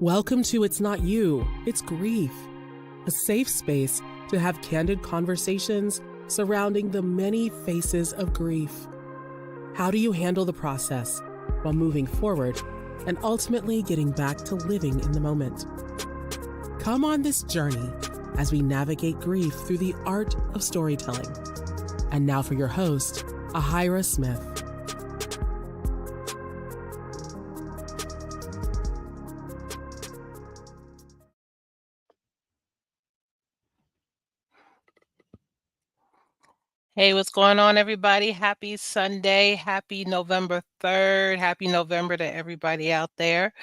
Welcome to It's Not You, It's Grief, a safe space to have candid conversations surrounding the many faces of grief. How do you handle the process while moving forward and ultimately getting back to living in the moment? Come on this journey as we navigate grief through the art of storytelling. And now for your host, Ahira Smith. Hey, what's going on, everybody? Happy Sunday. Happy November 3rd. Happy November to everybody out there.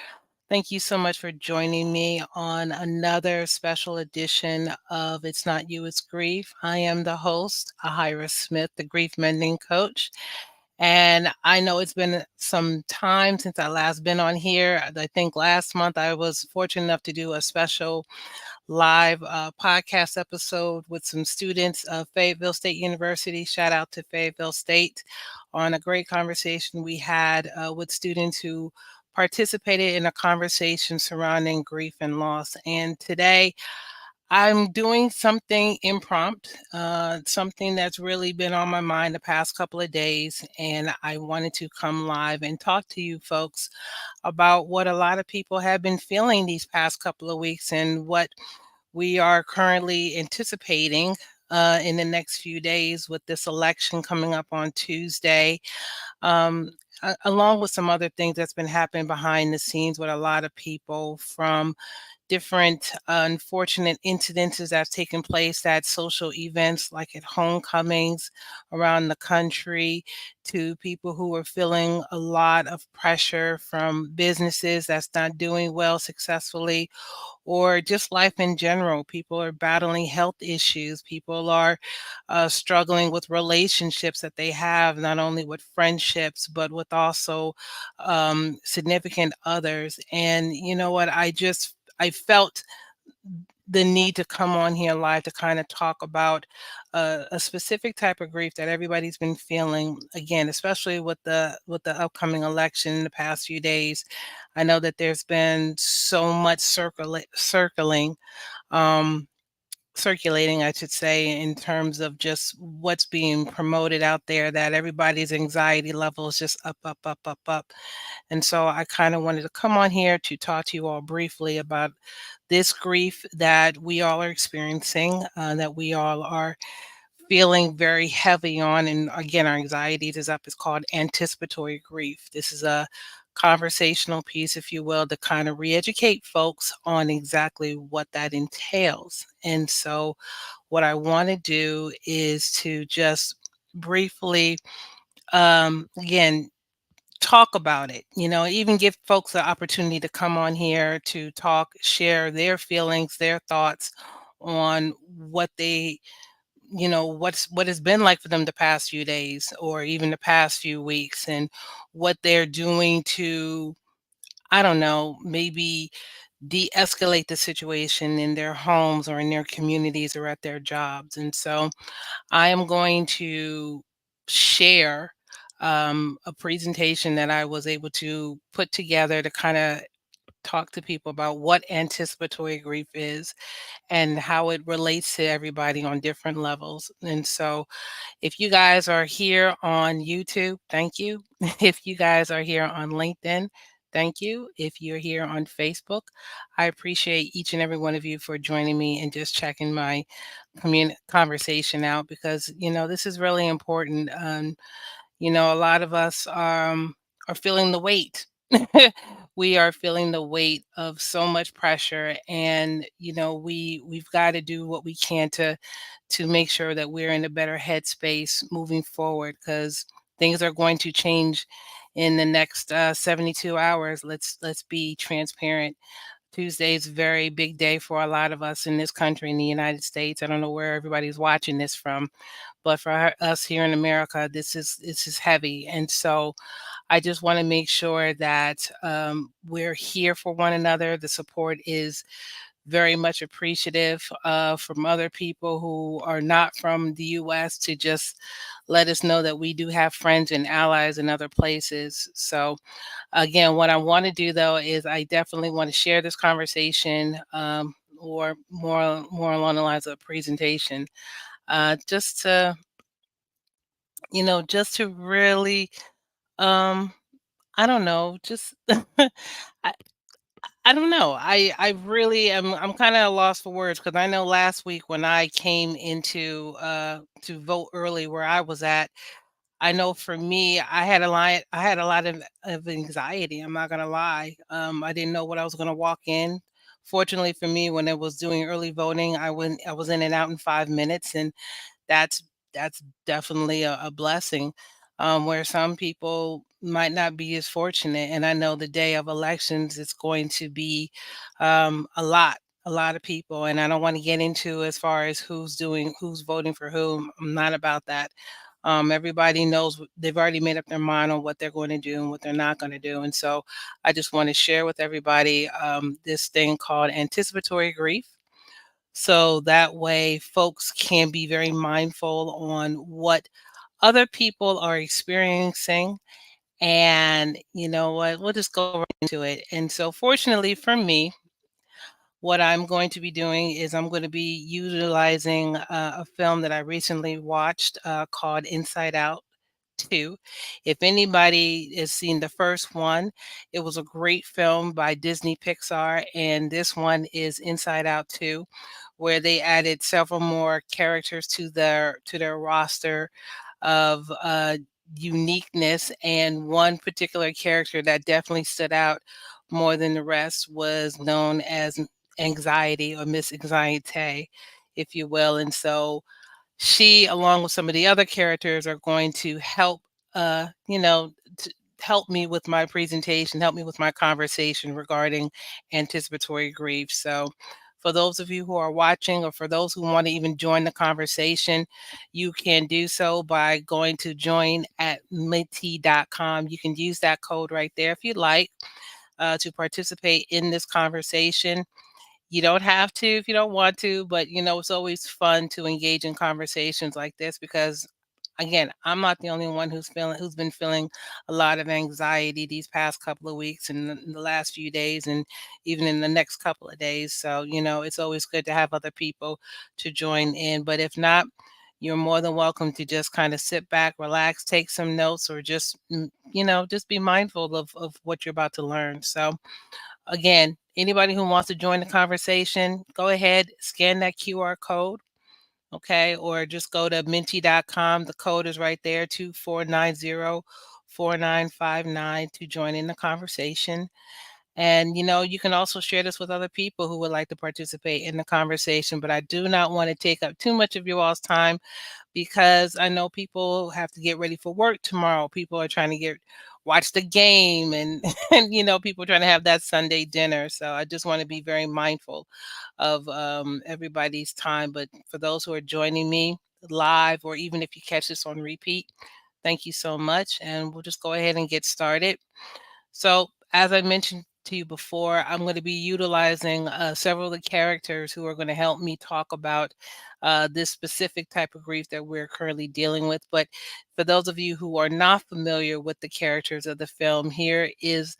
Thank you so much for joining me on another special edition of It's Not You, It's Grief. I am the host, Ahira Smith, the grief mending coach. And I know it's been some time since I last been on here. I think last month I was fortunate enough to do a special live podcast episode with some students of Fayetteville State University. Shout out to Fayetteville State on a great conversation we had with students who participated in a conversation surrounding grief and loss. And today I'm doing something impromptu, something that's really been on my mind the past couple of days. And I wanted to come live and talk to you folks about what a lot of people have been feeling these past couple of weeks and what we are currently anticipating in the next few days with this election coming up on Tuesday, along with some other things that's been happening behind the scenes with a lot of people, from different unfortunate incidences that have taken place at social events like at homecomings around the country, to people who are feeling a lot of pressure from businesses that's not doing well successfully, or just life in general. People are battling health issues. People are struggling with relationships that they have, not only with friendships, but with also significant others. And you know what? I felt the need to come on here live to kind of talk about a specific type of grief that everybody's been feeling, again, especially with the upcoming election in the past few days. I know that there's been so much um, circulating, I should say, in terms of just what's being promoted out there, that everybody's anxiety level is just up, up, up, up, up. And so I kind of wanted to come on here to talk to you all briefly about this grief that we all are experiencing, that we all are feeling very heavy on. And again, our anxiety is up. It's called anticipatory grief. This is a conversational piece, if you will, to kind of re-educate folks on exactly what that entails. And so what I want to do is to just briefly, again, talk about it, even give folks the opportunity to come on here to talk, share their feelings, their thoughts on what they, what it's been like for them the past few days or even the past few weeks, and what they're doing to, I don't know, maybe de-escalate the situation in their homes or in their communities or at their jobs. And so I am going to share a presentation that I was able to put together to kind of talk to people about what anticipatory grief is and how it relates to everybody on different levels. And so if you guys are here on YouTube, thank you. If you guys are here on LinkedIn, thank you. If you're here on Facebook, I appreciate each and every one of you for joining me and just checking my conversation out, because, this is really important. A lot of us are feeling the weight. We are feeling the weight of so much pressure, and we've got to do what we can to make sure that we're in a better headspace moving forward, because things are going to change in the next 72 hours. Let's be transparent. Tuesday is a very big day for a lot of us in this country, in the United States. I don't know where everybody's watching this from, but for us here in America, this is heavy. And so I just want to make sure that we're here for one another. The support is very much appreciative from other people who are not from the US to just let us know that we do have friends and allies in other places. So, again, what I want to do though is I definitely want to share this conversation, or more along the lines of a presentation, just to just to really, um, I don't know, just I, I don't know. I really am. I'm kind of lost for words because I know last week when I came into to vote early where I was at, I know for me, I had a lot of anxiety. I'm not gonna lie. I didn't know what I was gonna walk in. Fortunately for me, when it was doing early voting, I was in and out in 5 minutes, and that's that's definitely a blessing. Where some people might not be as fortunate, and I know the day of elections it's going to be a lot of people, and I don't want to get into as far as who's voting for whom. I'm not about that. Everybody knows they've already made up their mind on what they're going to do and what they're not going to do, and so I just want to share with everybody this thing called anticipatory grief, so that way folks can be very mindful on what other people are experiencing. And you know what, we'll just go right into it. And so fortunately for me, what I'm going to be doing is I'm going to be utilizing a film that I recently watched called Inside Out 2. If anybody has seen the first one, it was a great film by Disney Pixar, and this one is Inside Out 2, where they added several more characters to their roster of uniqueness. And one particular character that definitely stood out more than the rest was known as Anxiety, or Miss Anxiety, if you will. And so she, along with some of the other characters, are going to help, to help me with my presentation, help me with my conversation regarding anticipatory grief. So, for those of you who are watching, or for those who want to even join the conversation, you can do so by going to join at minty.com. You can use that code right there if you'd like to participate in this conversation. You don't have to if you don't want to, but it's always fun to engage in conversations like this because again, I'm not the only one who's been feeling a lot of anxiety these past couple of weeks and the last few days and even in the next couple of days. So, it's always good to have other people to join in. But if not, you're more than welcome to just kind of sit back, relax, take some notes, or just just be mindful of what you're about to learn. So again, anybody who wants to join the conversation, go ahead, scan that QR code, okay, or just go to minty.com. The code is right there, 2490-4959, to join in the conversation. And you can also share this with other people who would like to participate in the conversation. But I do not want to take up too much of you all's time because I know people have to get ready for work tomorrow. People are trying to watch the game, and and people are trying to have that Sunday dinner. So I just want to be very mindful of everybody's time. But for those who are joining me live, or even if you catch this on repeat, thank you so much. And we'll just go ahead and get started. So, as I mentioned to you before, I'm going to be utilizing several of the characters who are going to help me talk about this specific type of grief that we're currently dealing with. But for those of you who are not familiar with the characters of the film, here is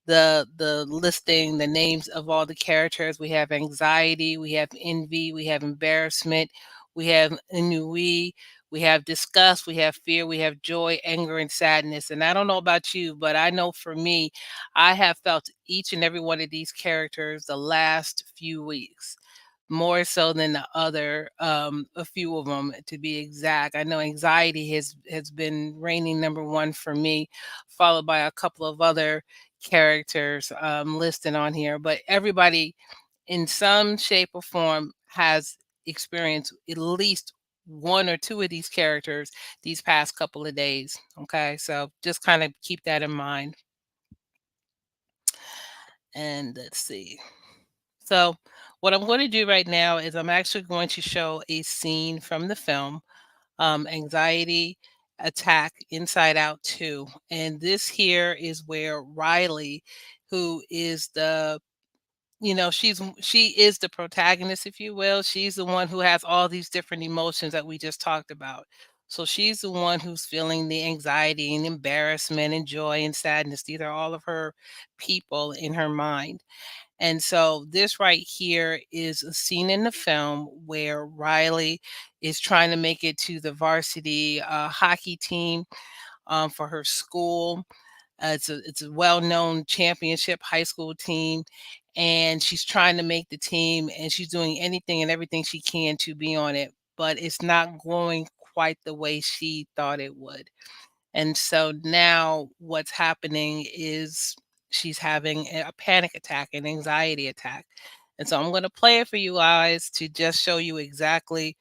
the listing, the names of all the characters. We have anxiety, we have envy, we have embarrassment, we have ennui, we have disgust, we have fear, we have joy, anger, and sadness. And I don't know about you, but I know for me, I have felt each and every one of these characters the last few weeks, more so than the other, a few of them to be exact. I know anxiety has been reigning number one for me, followed by a couple of other characters listed on here. But everybody, in some shape or form, has experienced at least one or two of these characters these past couple of days. Okay, so just kind of keep that in mind. And let's see. So, what I'm going to do right now is I'm actually going to show a scene from the film, Anxiety Attack Inside Out 2. And this here is where Riley, who is she is the protagonist, if you will. She's the one who has all these different emotions that we just talked about. So she's the one who's feeling the anxiety and embarrassment and joy and sadness. These are all of her people in her mind. And so this right here is a scene in the film where Riley is trying to make it to the varsity hockey team for her school. It's a well-known championship high school team, and she's trying to make the team, and she's doing anything and everything she can to be on it, but it's not going quite the way she thought it would. And so now what's happening is she's having a panic attack, an anxiety attack. And so I'm going to play it for you guys to just show you exactly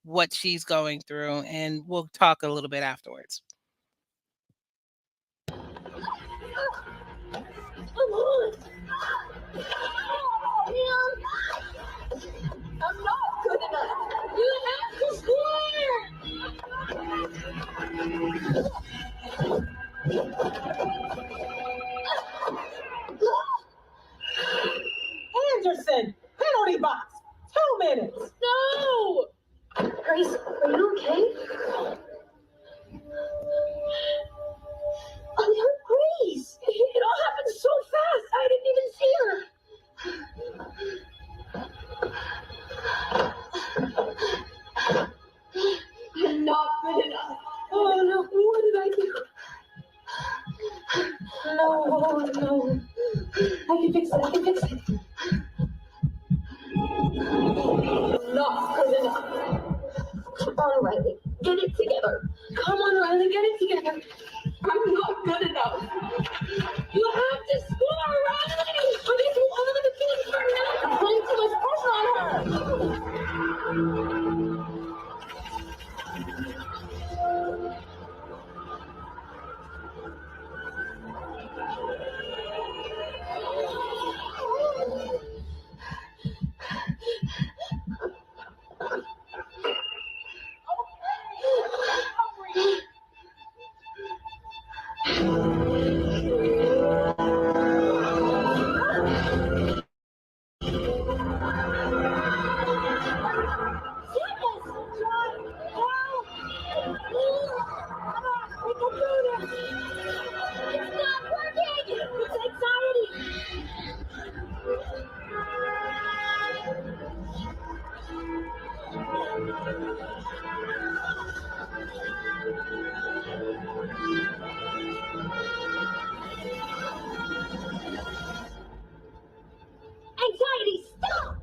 what she's going through, and we'll talk a little bit afterwards. Come on. I'm not good enough. You have to score. Anderson, penalty box. 2 minutes. No. Grace, are you okay? Oh, Grace. It all happened so fast. I didn't even see her. I'm not good enough. Oh no, what did I do? No. I can fix it. Not good enough. Come on, Riley. Get it together. Come on, Riley. Get it together. I'm not good enough. You have to score, Riley! Or they do all of the things for now. I'm putting too much pressure on her. Anxiety, stop!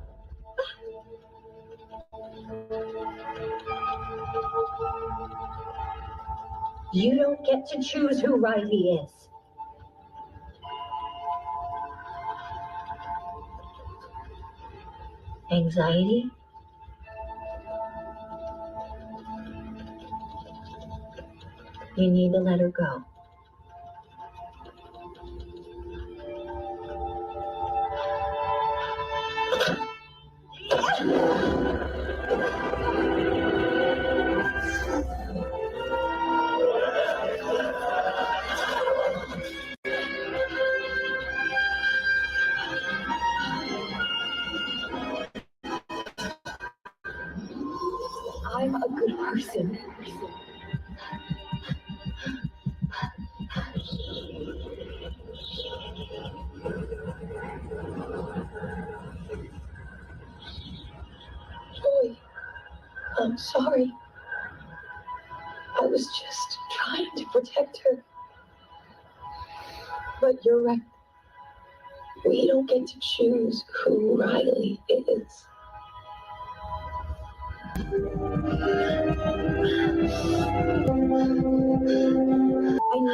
You don't get to choose who Riley is. Anxiety? You need to let her go. I'm a good person. Joy, I'm sorry. I was just trying to protect her. But you're right. We don't get to choose who Riley is. I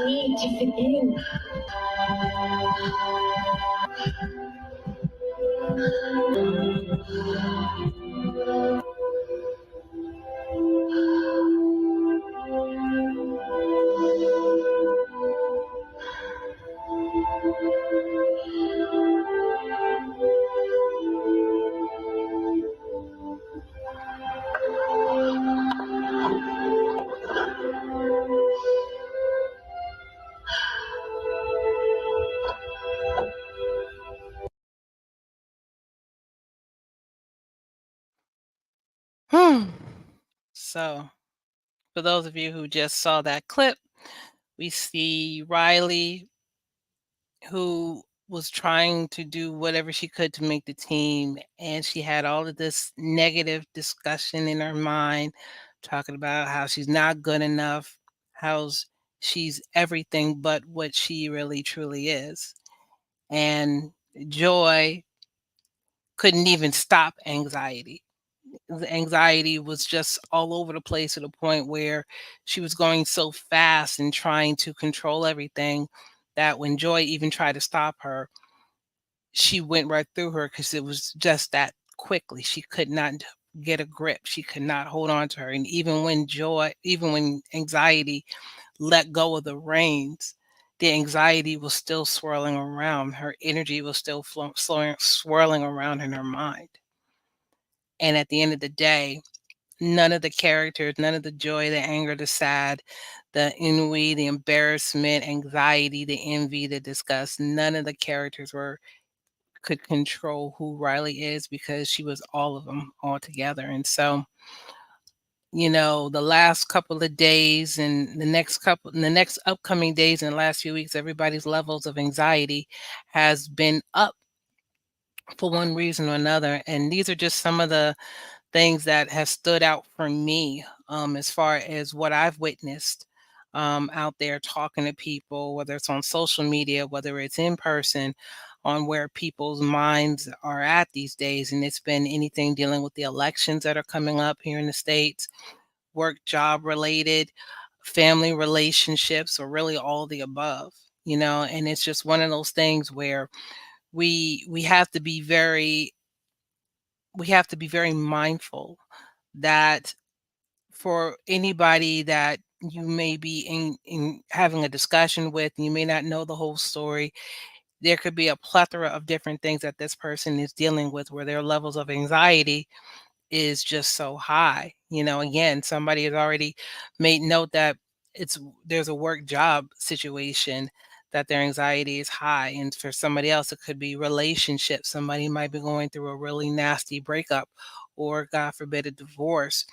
need to fit in. So, for those of you who just saw that clip, we see Riley, who was trying to do whatever she could to make the team, and she had all of this negative discussion in her mind, talking about how she's not good enough, how she's everything but what she really truly is. And Joy couldn't even stop anxiety. The anxiety was just all over the place to the point where she was going so fast and trying to control everything that when Joy even tried to stop her, she went right through her because it was just that quickly. She could not get a grip. She could not hold on to her. And even when anxiety let go of the reins, the anxiety was still swirling around. Her energy was still swirling around in her mind. And at the end of the day, none of the characters, none of the joy, the anger, the sad, the ennui, the embarrassment, anxiety, the envy, the disgust, none of the characters could control who Riley is because she was all of them all together. And so, the last couple of days and the next upcoming days and the last few weeks, everybody's levels of anxiety has been up for one reason or another. And these are just some of the things that have stood out for me, as far as what I've witnessed out there talking to people, whether it's on social media, whether it's in person, on where people's minds are at these days. And it's been anything dealing with the elections that are coming up here in the States, work, job related, family relationships, or really all the above. And it's just one of those things where we have to be very mindful that for anybody that you may be in having a discussion with, you may not know the whole story. There could be a plethora of different things that this person is dealing with where their levels of anxiety is just so high. Again, somebody has already made note that there's a work job situation that their anxiety is high. And for somebody else, it could be relationships. Somebody might be going through a really nasty breakup or God forbid a divorce.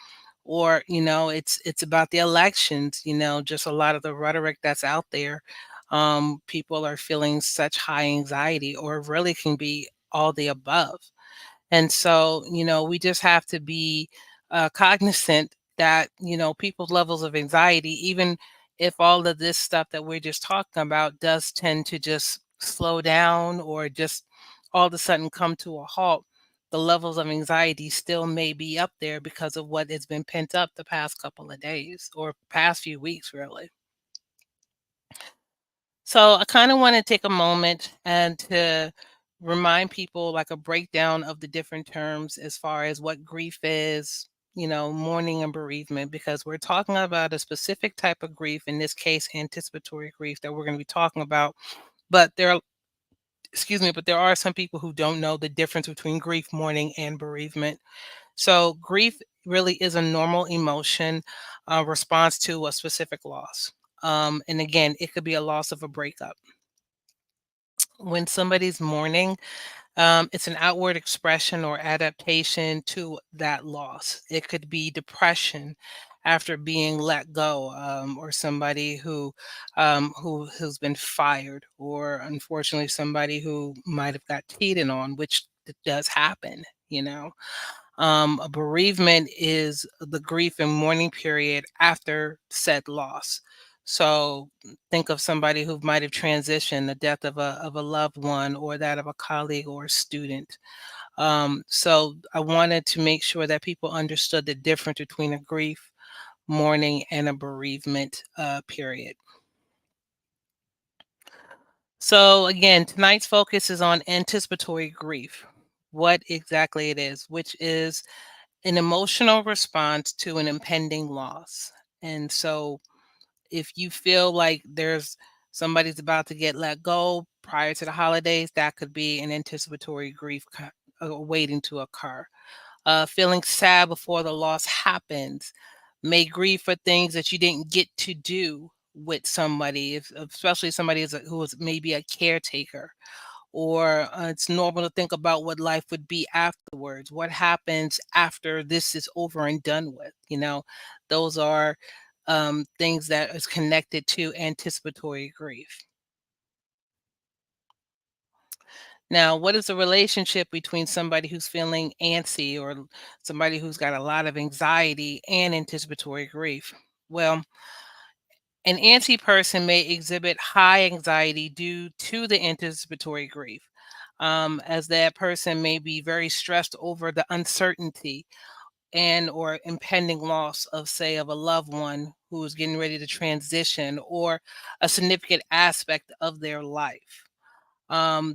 Or, it's about the elections, just a lot of the rhetoric that's out there. People are feeling such high anxiety, or really can be all the above. And so, we just have to be cognizant that, people's levels of anxiety, even if all of this stuff that we're just talking about does tend to just slow down or just all of a sudden come to a halt, the levels of anxiety still may be up there because of what has been pent up the past couple of days or past few weeks, really. So I kind of want to take a moment and to remind people like a breakdown of the different terms as far as what grief is, mourning and bereavement, because we're talking about a specific type of grief, in this case, anticipatory grief that we're going to be talking about. But but there are some people who don't know the difference between grief, mourning, and bereavement. So grief really is a normal emotion response to a specific loss. And again, it could be a loss of a breakup. When somebody's mourning, it's an outward expression or adaptation to that loss. It could be depression after being let go, or somebody who has been fired, or unfortunately somebody who might have got cheated on, which does happen. A bereavement is the grief and mourning period after said loss. So think of somebody who might have transitioned, the death of a loved one, or that of a colleague or a student. So I wanted to make sure that people understood the difference between a grief, mourning, and a bereavement period. So again, tonight's focus is on anticipatory grief, what exactly it is, which is an emotional response to an impending loss. And so if you feel like somebody's about to get let go prior to the holidays, that could be an anticipatory grief waiting to occur. Feeling sad before the loss happens, may grieve for things that you didn't get to do with somebody, especially somebody who is maybe a caretaker, or it's normal to think about what life would be afterwards. What happens after this is over and done with? Those are things that is connected to anticipatory grief. Now, what is the relationship between somebody who's feeling antsy or somebody who's got a lot of anxiety and anticipatory grief? Well, an antsy person may exhibit high anxiety due to the anticipatory grief, as that person may be very stressed over the uncertainty and or impending loss of, say, of a loved one who is getting ready to transition or a significant aspect of their life.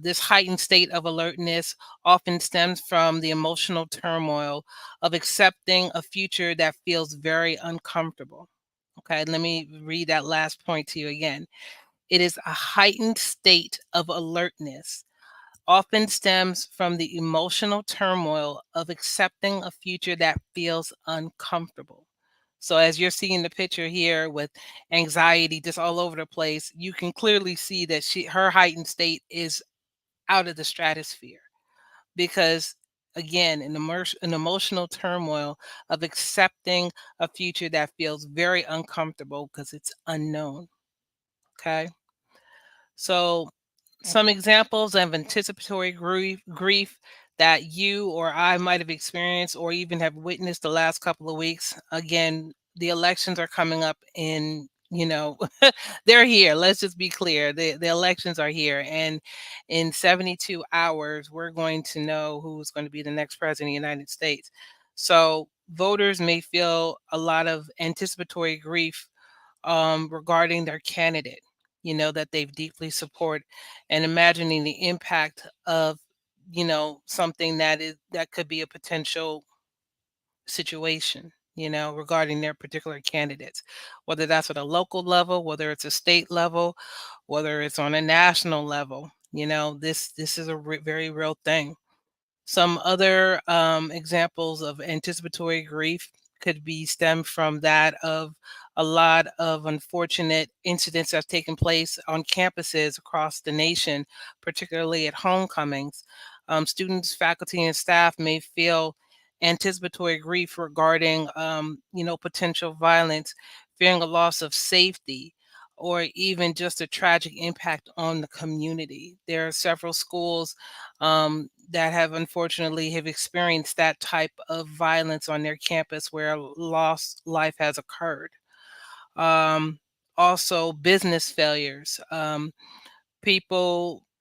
This heightened state of alertness often stems from the emotional turmoil of accepting a future that feels very uncomfortable. Okay, let me read that last point to you again. It is a heightened state of alertness, often stems from the emotional turmoil of accepting a future that feels uncomfortable. So, as you're seeing the picture here with anxiety just all over the place, you can clearly see that her heightened state is out of the stratosphere because again an emotional turmoil of accepting a future that feels very uncomfortable because it's unknown. Okay, so some examples of anticipatory grief that you or I might have experienced or even have witnessed the last couple of weeks. Again, the elections are coming up in, they're here. Let's just be clear. The elections are here. And in 72 hours, we're going to know who's going to be the next president of the United States. So voters may feel a lot of anticipatory grief regarding their candidate, that they've deeply support, and imagining the impact of, something that could be a potential situation, regarding their particular candidates, whether that's at a local level, whether it's a state level, whether it's on a national level. This is a very real thing. Some other examples of anticipatory grief could be stemmed from that of a lot of unfortunate incidents that have taken place on campuses across the nation, particularly at homecomings. Students, faculty, and staff may feel anticipatory grief regarding, potential violence, fearing a loss of safety, or even just a tragic impact on the community. There are several schools that have unfortunately have experienced that type of violence on their campus where a lost life has occurred. Um, Also, business failures.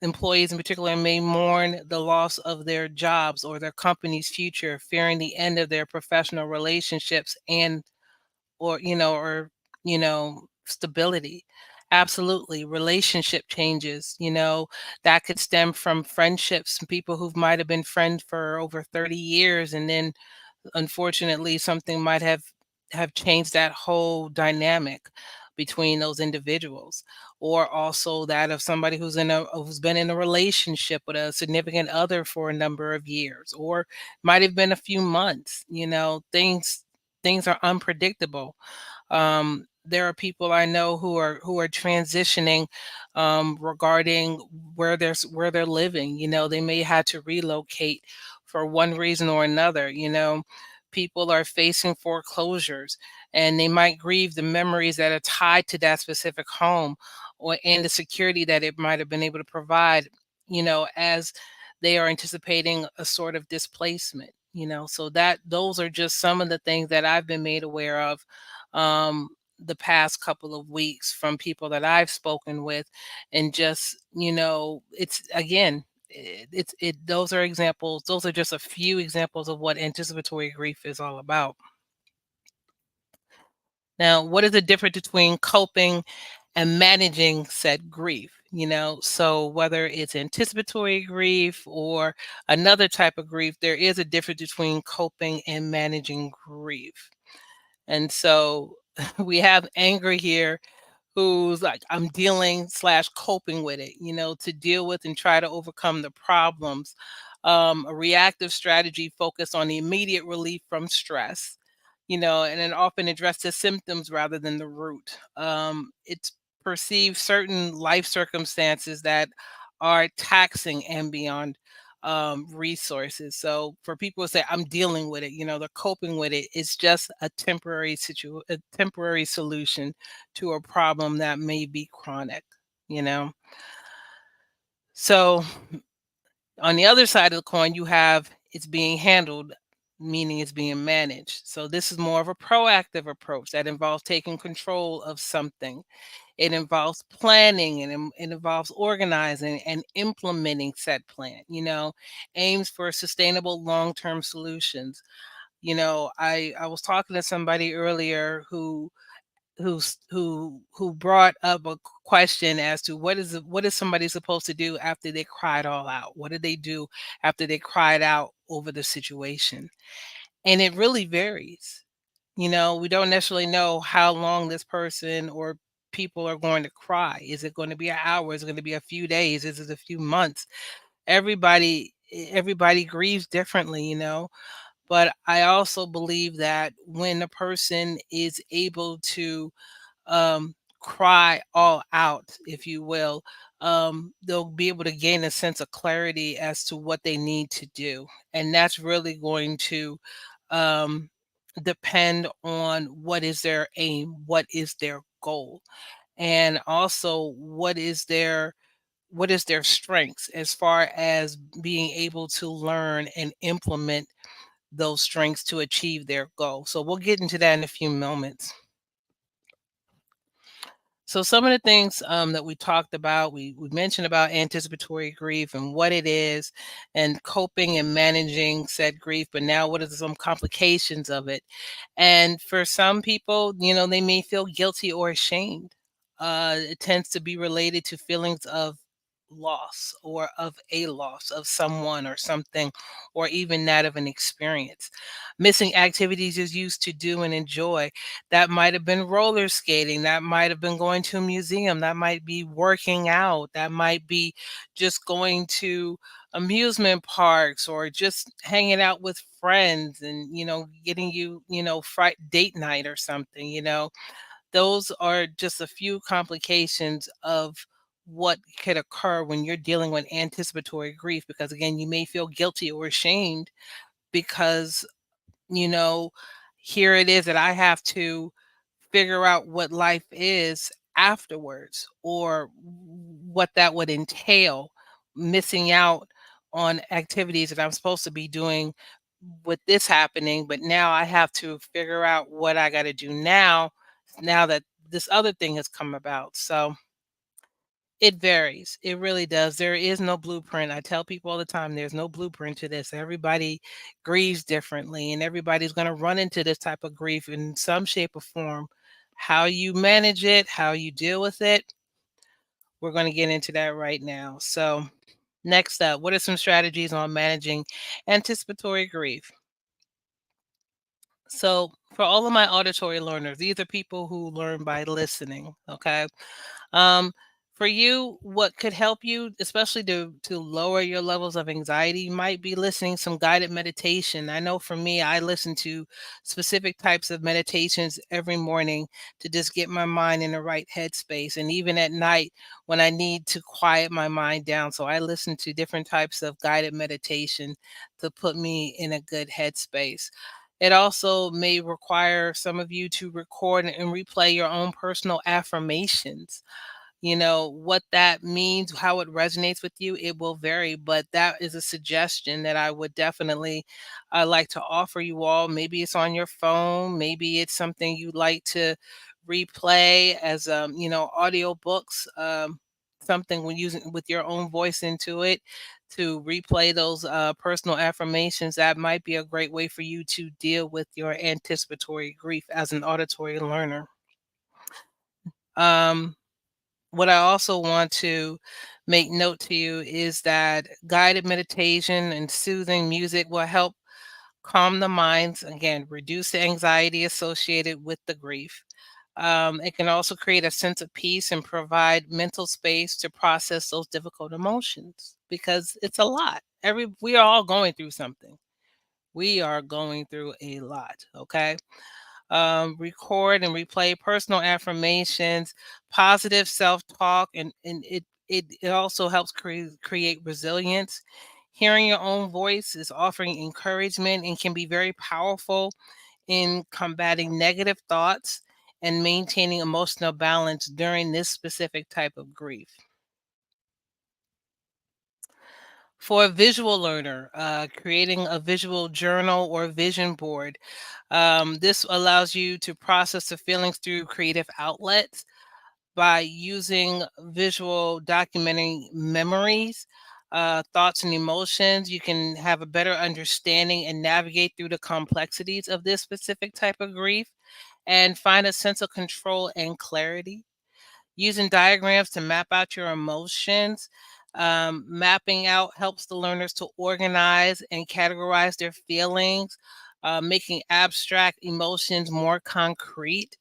Employees in particular, may mourn the loss of their jobs or their company's future, fearing the end of their professional relationships and stability. Absolutely. Relationship changes, that could stem from friendships, people who might have been friends for over 30 years, and then unfortunately something might have changed that whole dynamic between those individuals. Or also that of somebody who's been in a relationship with a significant other for a number of years, or might have been a few months. Things are unpredictable. There are people I know who are transitioning regarding where they're living. They may have to relocate for one reason or another. People are facing foreclosures, and they might grieve the memories that are tied to that specific home, or and the security that it might have been able to provide. As they are anticipating a sort of displacement. So that those are just some of the things that I've been made aware of um, the past couple of weeks from people that I've spoken with, and just it's again, those are examples. Those are just a few examples of what anticipatory grief is all about. Now, what is the difference between coping and managing said grief? So whether it's anticipatory grief or another type of grief, there is a difference between coping and managing grief. And so we have anger here, who's like, I'm dealing slash coping with it, to deal with and try to overcome the problems. A reactive strategy focused on the immediate relief from stress, and then often address the symptoms rather than the root. It's perceived certain life circumstances that are taxing and beyond resources. So for people who say I'm dealing with it, they're coping with it. It's just a temporary solution to a problem that may be chronic. You know. So on the other side of the coin, you have it's being handled, meaning it's being managed. So this is more of a proactive approach that involves taking control of something. It involves planning and it involves organizing and implementing said plan, aims for sustainable long-term solutions. I was talking to somebody earlier who brought up a question as to what is somebody supposed to do after they cried all out? What do they do after they cried out over the situation? And it really varies. We don't necessarily know how long this person or people are going to cry. Is it going to be an hour? Is it going to be a few days? Is it a few months? Everybody grieves differently, but I also believe that when a person is able to cry all out, if you will, they'll be able to gain a sense of clarity as to what they need to do. And that's really going to um, depend on what is their aim, what is their goal, and also what is their strengths as far as being able to learn and implement those strengths to achieve their goal. So we'll get into that in a few moments. So some of the things that we talked about, we mentioned about anticipatory grief and what it is, and coping and managing said grief. But now, what are some complications of it? And for some people, they may feel guilty or ashamed. It tends to be related to feelings of loss or of a loss of someone or something, or even that of an experience. Missing activities is used to do and enjoy. That might have been roller skating, that might have been going to a museum, that might be working out, that might be just going to amusement parks or just hanging out with friends and getting fright date night or something. Those are just a few complications of what could occur when you're dealing with anticipatory grief, because again, you may feel guilty or ashamed because you know here it is that I have to figure out what life is afterwards, or what that would entail, missing out on activities that I'm supposed to be doing with this happening, but now I have to figure out what I got to do now that this other thing has come about. So it varies. It really does. There is no blueprint. I tell people all the time there's no blueprint to this. Everybody grieves differently, and everybody's going to run into this type of grief in some shape or form. How you manage it, how you deal with it, we're going to get into that right now. So, next up, what are some strategies on managing anticipatory grief? So, for all of my auditory learners, these are people who learn by listening, okay? Um, for you, what could help you, especially to lower your levels of anxiety, you might be listening some guided meditation. I know for me, I listen to specific types of meditations every morning to just get my mind in the right headspace, and even at night when I need to quiet my mind down. So I listen to different types of guided meditation to put me in a good headspace. It also may require some of you to record and replay your own personal affirmations. What that means, how it resonates with you, it will vary, but that is a suggestion that I would definitely like to offer you all. Maybe it's on your phone, maybe it's something you'd like to replay as audio books, something when using with your own voice into it to replay those personal affirmations. That might be a great way for you to deal with your anticipatory grief as an auditory learner. um, what I also want to make note to you is that guided meditation and soothing music will help calm the minds, again, reduce the anxiety associated with the grief. It can also create a sense of peace and provide mental space to process those difficult emotions, because it's a lot. We are all going through something. We are going through a lot, okay? Record and replay personal affirmations, positive self talk, and it it also helps create resilience. Hearing your own voice is offering encouragement and can be very powerful in combating negative thoughts and maintaining emotional balance during this specific type of grief. For a visual learner, creating a visual journal or vision board. This allows you to process the feelings through creative outlets by using visual documenting memories, thoughts, and emotions. You can have a better understanding and navigate through the complexities of this specific type of grief and find a sense of control and clarity. Using diagrams to map out your emotions. Mapping out helps the learners to organize and categorize their feelings, making abstract emotions more concrete.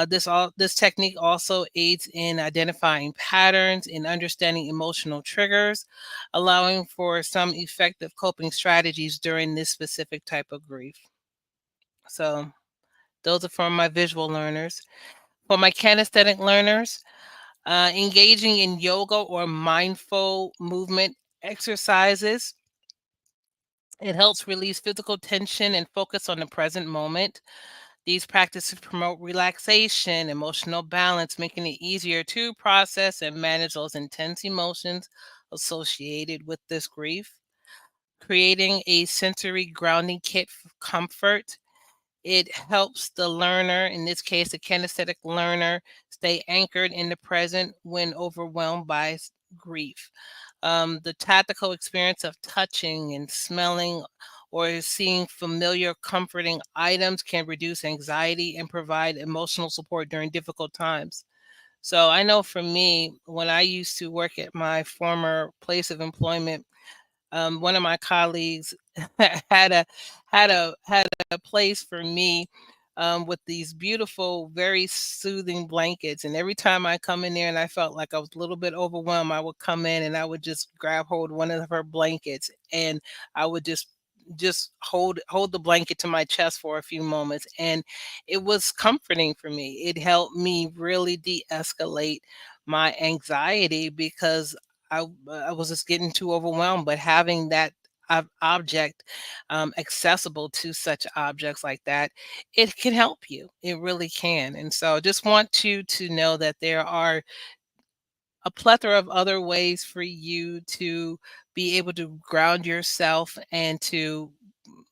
This technique also aids in identifying patterns and understanding emotional triggers, allowing for some effective coping strategies during this specific type of grief. So those are for my visual learners. For my kinesthetic learners, engaging in yoga or mindful movement exercises. It helps release physical tension and focus on the present moment. These practices promote relaxation, emotional balance, making it easier to process and manage those intense emotions associated with this grief. Creating a sensory grounding kit for comfort. It helps the learner, in this case, the kinesthetic learner, stay anchored in the present when overwhelmed by grief. The tactical experience of touching and smelling or seeing familiar, comforting items can reduce anxiety and provide emotional support during difficult times. So I know for me, when I used to work at my former place of employment, one of my colleagues had a had a place for me with these beautiful, very soothing blankets. And every time I come in there and I felt like I was a little bit overwhelmed, I would come in and I would just grab hold of one of her blankets and I would just hold the blanket to my chest for a few moments, and it was comforting for me. It helped me really de-escalate my anxiety because I was just getting too overwhelmed. But having that object accessible to such objects like that, it can help you. It really can. And so just want you to know that there are a plethora of other ways for you to be able to ground yourself and to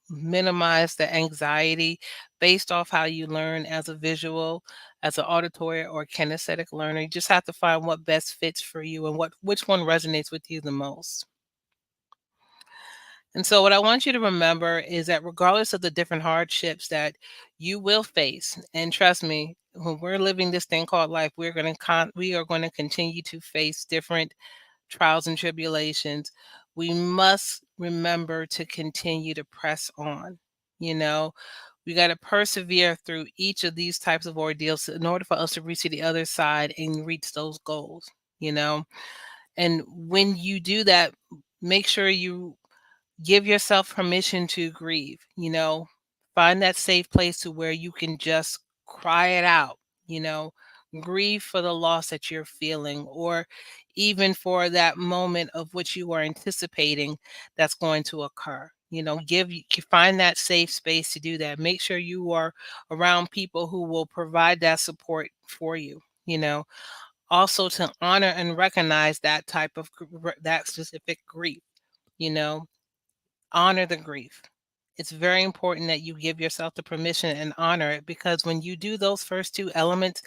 minimize the anxiety based off how you learn as a visual, as an auditory or kinesthetic learner. You just have to find what best fits for you and which one resonates with you the most. And so what I want you to remember is that regardless of the different hardships that you will face, and trust me, when we're living this thing called life, we are going to continue to face different trials and tribulations. We must remember to continue to press on. You know, we got to persevere through each of these types of ordeals in order for us to reach to the other side and reach those goals, you know. And when you do that, make sure you give yourself permission to grieve, you know, find that safe place to where you can just cry it out, you know, grieve for the loss that you're feeling, or even for that moment of which you are anticipating that's going to occur. You know, find that safe space to do that. Make sure you are around people who will provide that support for you, you know, also to honor and recognize that type of that specific grief, you know, honor the grief. It's very important that you give yourself the permission and honor it, because when you do those first two elements,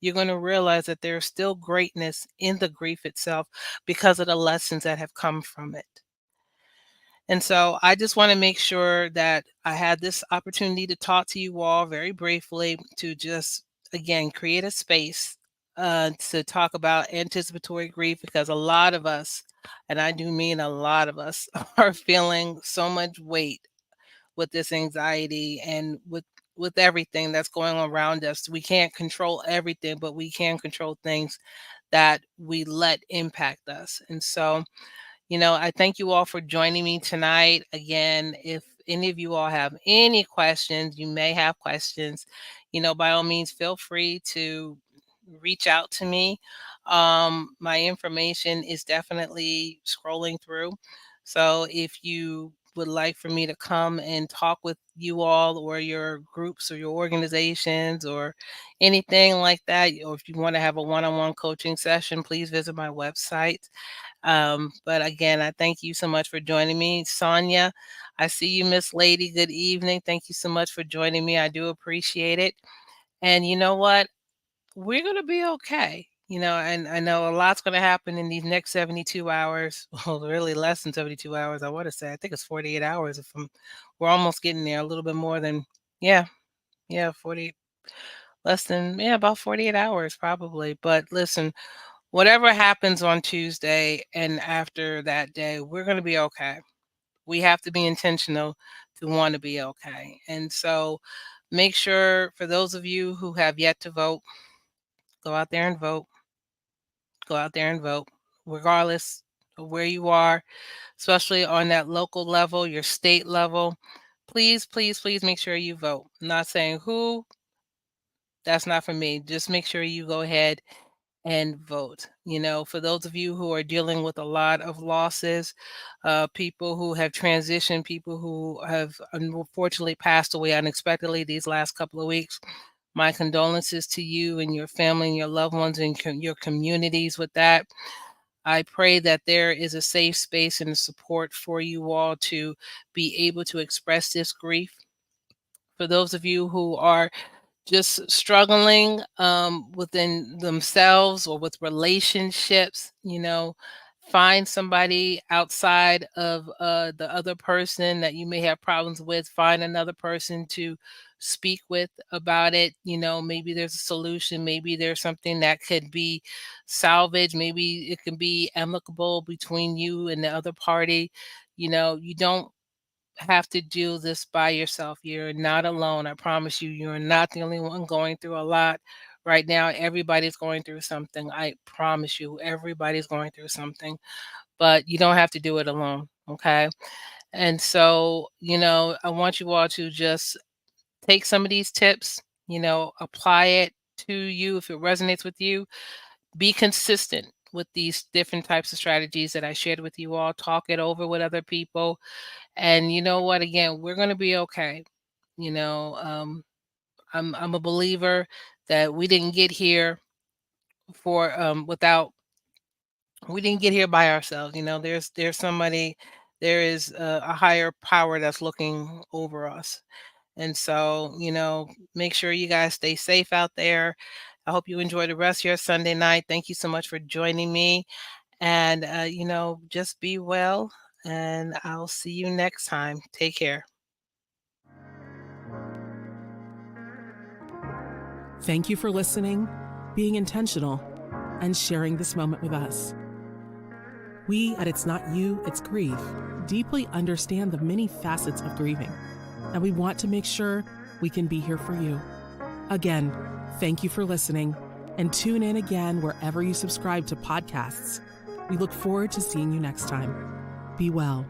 you're going to realize that there's still greatness in the grief itself because of the lessons that have come from it. And so I just want to make sure that I had this opportunity to talk to you all very briefly to just, again, create a space to talk about anticipatory grief, because a lot of us, and I do mean a lot of us, are feeling so much weight with this anxiety and with everything that's going on around us. We can't control everything, but we can control things that we let impact us. And so, you know, I thank you all for joining me tonight. Again, if any of you all have any questions, you may have questions, you know, by all means, feel free to reach out to me. My information is definitely scrolling through. So if you would like for me to come and talk with you all or your groups or your organizations or anything like that, or if you want to have a one-on-one coaching session, please visit my website. But again, I thank you so much for joining me. Sonia, I see you, Miss Lady. Good evening. Thank you so much for joining me. I do appreciate it. And you know what? We're going to be okay. And I know a lot's going to happen in these next 72 hours. Well, really less than 72 hours, I want to say. I think it's 48 hours we're almost getting there, a little bit more than, yeah, 40, less than, yeah, about 48 hours probably. But listen, whatever happens on Tuesday and after that day, we're going to be okay. We have to be intentional to want to be okay. And so make sure, for those of you who have yet to vote, go out there and vote. Go out there and vote, regardless of where you are, especially on that local level, your state level. Please, please, please make sure you vote. I'm not saying who, that's not for me. Just make sure you go ahead and vote. For those of you who are dealing with a lot of losses, people who have transitioned, people who have unfortunately passed away unexpectedly these last couple of weeks, my condolences to you and your family and your loved ones and your communities with that. I pray that there is a safe space and support for you all to be able to express this grief. For those of you who are just struggling within themselves or with relationships, find somebody outside of the other person that you may have problems with. Find another person to speak with about it. Maybe there's a solution. Maybe there's something that could be salvaged. Maybe it can be amicable between you and the other party. You don't have to do this by yourself. You're not alone. I promise you, you're not the only one going through a lot right now. Everybody's going through something. I promise you, everybody's going through something, but you don't have to do it alone. Okay. And so, I want you all to just take some of these tips, apply it to you if it resonates with you. Be consistent with these different types of strategies that I shared with you all. Talk it over with other people. And you know what? Again, we're going to be okay. I'm a believer that we didn't get here for without we didn't get here by ourselves. There's somebody, there is a higher power that's looking over us. And so, make sure you guys stay safe out there. I hope you enjoy the rest of your Sunday night. Thank you so much for joining me. And, just be well. And I'll see you next time. Take care. Thank you for listening, being intentional, and sharing this moment with us. We at It's Not You, It's Grief deeply understand the many facets of grieving, and we want to make sure we can be here for you. Again, thank you for listening, and tune in again wherever you subscribe to podcasts. We look forward to seeing you next time. Be well.